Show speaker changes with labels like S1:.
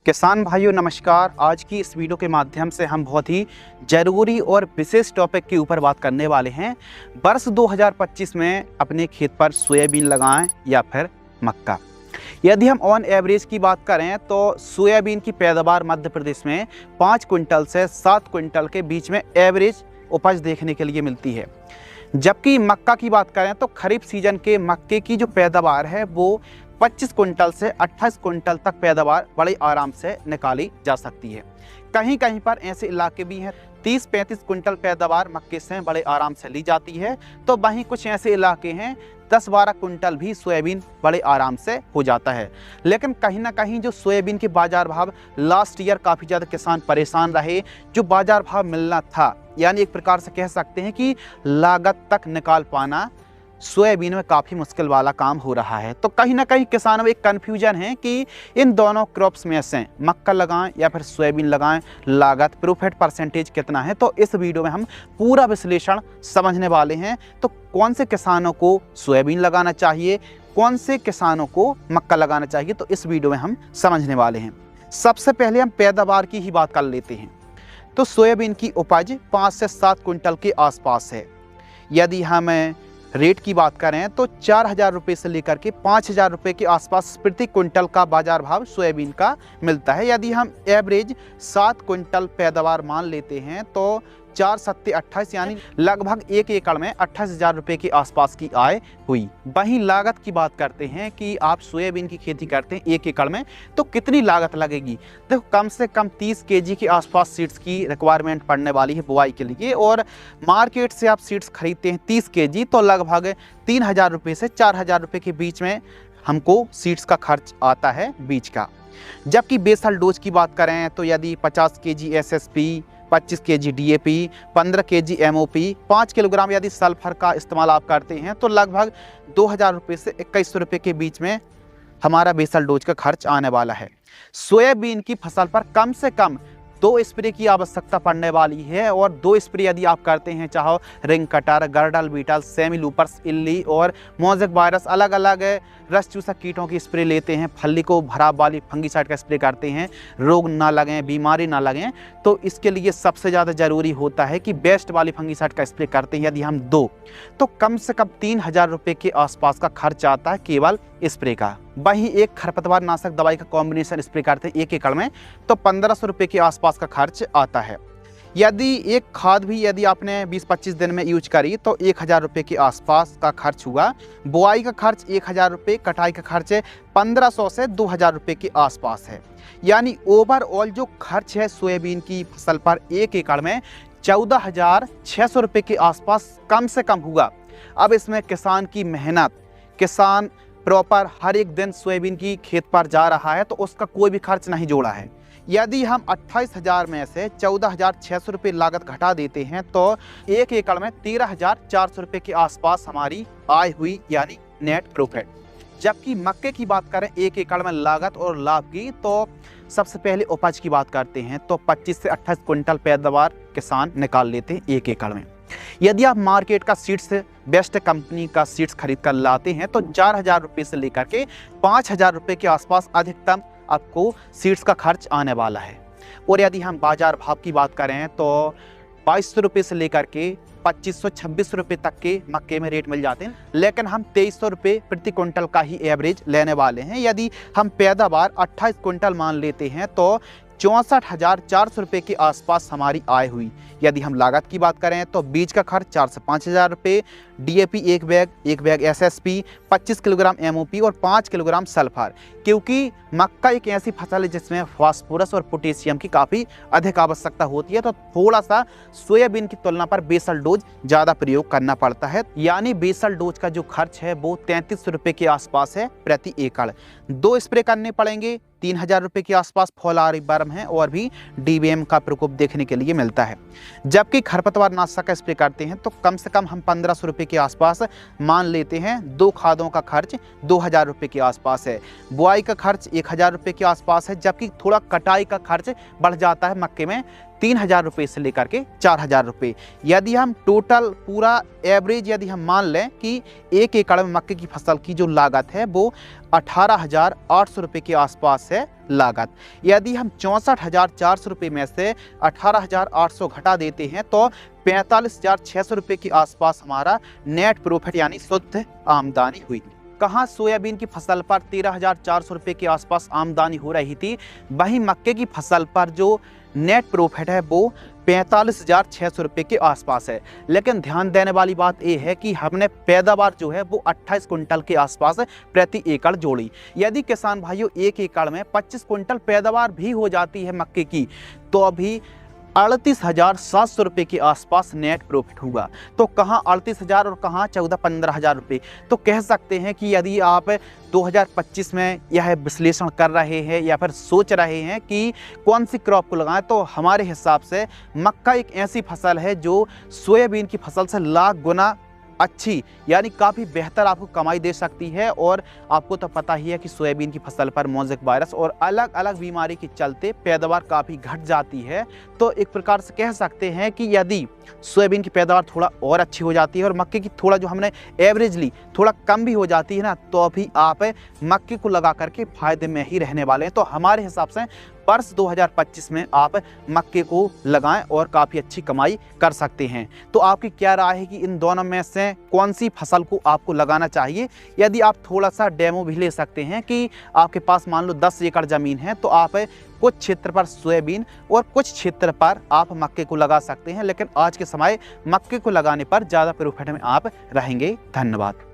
S1: किसान भाइयों नमस्कार। आज की इस वीडियो के माध्यम से हम बहुत ही ज़रूरी और विशेष टॉपिक के ऊपर बात करने वाले हैं। वर्ष 2025 में अपने खेत पर सोयाबीन लगाएं या फिर मक्का। यदि हम ऑन एवरेज की बात करें तो सोयाबीन की पैदावार मध्य प्रदेश में 5 क्विंटल से 7 क्विंटल के बीच में एवरेज उपज देखने के लिए मिलती है। जबकि मक्का की बात करें तो खरीफ सीजन के मक्के की जो पैदावार है वो 25 क्विंटल से 28 क्विंटल तक पैदावार बड़े आराम से निकाली जा सकती है। कहीं कहीं पर ऐसे इलाके भी हैं 30-35 क्विंटल पैदावार मक्के से बड़े आराम से ली जाती है, तो वहीं कुछ ऐसे इलाके हैं 10-12 क्विंटल भी सोयाबीन बड़े आराम से हो जाता है। लेकिन कहीं ना कहीं जो सोयाबीन के बाजार भाव लास्ट ईयर काफ़ी ज़्यादा किसान परेशान रहे। जो बाजार भाव मिलना था, यानी एक प्रकार से कह सकते हैं कि लागत तक निकाल पाना सोयाबीन में काफ़ी मुश्किल वाला काम हो रहा है। तो कहीं ना कहीं किसानों में एक कन्फ्यूजन है कि इन दोनों क्रॉप्स में से मक्का लगाएं या फिर सोयाबीन लगाएं, लागत प्रॉफिट परसेंटेज कितना है। तो इस वीडियो में हम पूरा विश्लेषण समझने वाले हैं। तो कौन से किसानों को सोयाबीन लगाना चाहिए, कौन से किसानों को मक्का लगाना चाहिए, तो इस वीडियो में हम समझने वाले हैं। सबसे पहले हम पैदावार की ही बात कर लेते हैं। तो सोयाबीन की उपज 5 से 7 क्विंटल के आसपास है। यदि हम रेट की बात करें तो 4,000 रुपये से लेकर के 5,000 रुपये के आसपास प्रति क्विंटल का बाजार भाव सोयाबीन का मिलता है। यदि हम एवरेज 7 क्विंटल पैदावार मान लेते हैं तो 4×7=28, यानी लगभग 1 एकड़ में 28,000 रुपये के आसपास की आय हुई। वहीं लागत की बात करते हैं कि आप सोयाबीन की खेती करते हैं 1 एकड़ में तो कितनी लागत लगेगी। देखो, कम से कम 30 केजी के आसपास सीड्स की रिक्वायरमेंट पड़ने वाली है बुआई के लिए, और मार्केट से आप सीड्स खरीदते हैं 30 केजी तो लगभग 3,000 रुपये से 4,000 रुपये के बीच में हमको सीड्स का खर्च आता है बीज का। जबकि बेसल डोज की बात करें तो यदि 50 KG SSP, 25 KG DAP, 15 KG MOP, 5 kilogram यदि सल्फर का इस्तेमाल आप करते हैं तो लगभग 2,000 रुपये से 2,100 रुपये के बीच में हमारा बेसल डोज का खर्च आने वाला है। सोयाबीन की फसल पर कम से कम 2 स्प्रे की आवश्यकता पड़ने वाली है, और 2 स्प्रे यदि आप करते हैं, चाहे ring cutter, girdle beetle, semi loopers, इल्ली और मोज़ेक वायरस, अलग अलग रस चूसक कीटों की स्प्रे लेते हैं, फली को भराव वाली फंगीसाइड का स्प्रे करते हैं, रोग ना लगें, बीमारी ना लगें, तो इसके लिए सबसे ज़्यादा ज़रूरी होता है कि बेस्ट वाली फंगीसाइड का स्प्रे करते हैं। यदि हम 2 तो कम से कम 3,000 रुपये के आसपास का खर्च आता है केवल स्प्रे का। वहीं एक खरपतवार नाशक दवाई का कॉम्बिनेशन स्प्रे करते हैं 1 एकड़ में तो 1,500 रुपये के आसपास का खर्च आता है। यदि एक खाद भी यदि आपने 20-25 दिन में यूज करी तो 1,000 रुपये के आसपास का खर्च हुआ। बुआई का खर्च 1,000 रुपये, कटाई का खर्च 1,500 से 2,000 रुपये के आसपास है। यानी ओवरऑल जो खर्च है सोयाबीन की फसल पर 1 एकड़ में 14,600 रुपये के आसपास कम से कम हुआ। अब इसमें किसान की मेहनत, किसान प्रॉपर हर एक दिन सोयाबीन की खेत पर जा रहा है तो उसका कोई भी खर्च नहीं जोड़ा है। यदि हम 28,000 में से 14,600 रुपये लागत घटा देते हैं तो 1 एकड़ में 13,400 रुपये के आसपास हमारी आय हुई, यानी नेट प्रॉफिट। जबकि मक्के की बात करें 1 एकड़ में लागत और लाभ की, तो सबसे पहले उपज की बात करते हैं तो 25 से 28 क्विंटल पैदावार किसान निकाल लेते हैं 1 एकड़ में। यदि आप मार्केट का सीड्स बेस्ट कंपनी का सीड्स खरीद कर लाते हैं तो 4,000 रुपये से लेकर के 5,000 रुपये के आसपास अधिकतम आपको सीड्स का खर्च आने वाला है। और यदि हम बाजार भाव की बात करें तो 2,200 रुपये से लेकर के 2,500-2,600 रुपये तक के मक्के में रेट मिल जाते हैं, लेकिन हम 2,300 रुपये प्रति क्विंटल का ही एवरेज लेने वाले हैं। यदि हम पैदावार 28 क्विंटल मान लेते हैं तो 64,400 रुपये के आसपास हमारी आय हुई। यदि हम लागत की बात करें तो बीज का खर्च 4 से 5,000 रुपये, DAP 1 bag SSP, 25 kilogram MOP और 5 किलोग्राम सल्फर। क्योंकि मक्का एक ऐसी फसल है जिसमें फास्फोरस और पोटेशियम की काफ़ी अधिक आवश्यकता होती है, तो थोड़ा सा सोयाबीन की तुलना पर बेसल डोज ज़्यादा प्रयोग करना पड़ता है। यानी बेसल डोज का जो खर्च है वो 3,300 रुपये के आसपास है प्रति एकड़। 2 स्प्रे करने पड़ेंगे, 3,000 रुपये के आसपास फौलारी बर्म है और भी DBM का प्रकोप देखने के लिए मिलता है। जबकि खरपतवार नाशक का स्प्रे करते हैं तो कम से कम हम 1,500 रुपये के आसपास मान लेते हैं। 2 खादों का खर्च 2,000 रुपये के आसपास है। बुआई का खर्च 1,000 रुपये के आसपास है, जबकि थोड़ा कटाई का खर्च बढ़ जाता है मक्के में 3,000 रुपये से लेकर के 4,000 रुपये। यदि हम टोटल पूरा एवरेज यदि हम मान लें कि 1 एकड़ में मक्के की फसल की जो लागत है वो 18,800 रुपये के आसपास है लागत। यदि हम 64,400 रुपये में से 18,800 घटा देते हैं तो 45,600 रुपये के आसपास हमारा नेट प्रॉफिट यानी शुद्ध आमदनी हुई। कहाँ सोयाबीन की फसल पर 13,400 रुपये के आसपास आमदनी हो रही थी, वहीं मक्के की फसल पर जो नेट प्रॉफिट है वो 45,600 रुपये के आसपास है। लेकिन ध्यान देने वाली बात यह है कि हमने पैदावार जो है वो 28 कुंटल के आसपास प्रति एकड़ जोड़ी। यदि किसान भाइयों 1 एकड़ में 25 कुंटल पैदावार भी हो जाती है मक्के की, तो अभी 38,700 रुपये के आसपास नेट प्रॉफिट हुआ। तो कहाँ 38,000 और कहाँ 14-15,000 रुपये। तो कह सकते हैं कि यदि आप 2025 में यह विश्लेषण कर रहे हैं या फिर सोच रहे हैं कि कौन सी क्रॉप को लगाएं, तो हमारे हिसाब से मक्का एक ऐसी फसल है जो सोयाबीन की फसल से लाख गुना अच्छी यानी काफ़ी बेहतर आपको कमाई दे सकती है। और आपको तो पता ही है कि सोयाबीन की फसल पर मोज़ेक वायरस और अलग अलग बीमारी के चलते पैदावार काफ़ी घट जाती है। तो एक प्रकार से कह सकते हैं कि यदि सोयाबीन की पैदावार थोड़ा और अच्छी हो जाती है और मक्के की थोड़ा जो हमने एवरेजली थोड़ा कम भी हो जाती है ना, तो अभी आप मक्के को लगा करके फ़ायदे में ही रहने वाले हैं। तो हमारे हिसाब से वर्ष 2025 में आप मक्के को लगाएं और काफ़ी अच्छी कमाई कर सकते हैं। तो आपकी क्या राय है कि इन दोनों में से कौन सी फसल को आपको लगाना चाहिए? यदि आप थोड़ा सा डेमो भी ले सकते हैं कि आपके पास मान लो 10 एकड़ ज़मीन है, तो आप कुछ क्षेत्र पर सोयाबीन और कुछ क्षेत्र पर आप मक्के को लगा सकते हैं। लेकिन आज के समय मक्के को लगाने पर ज़्यादा प्रॉफिट में आप रहेंगे। धन्यवाद।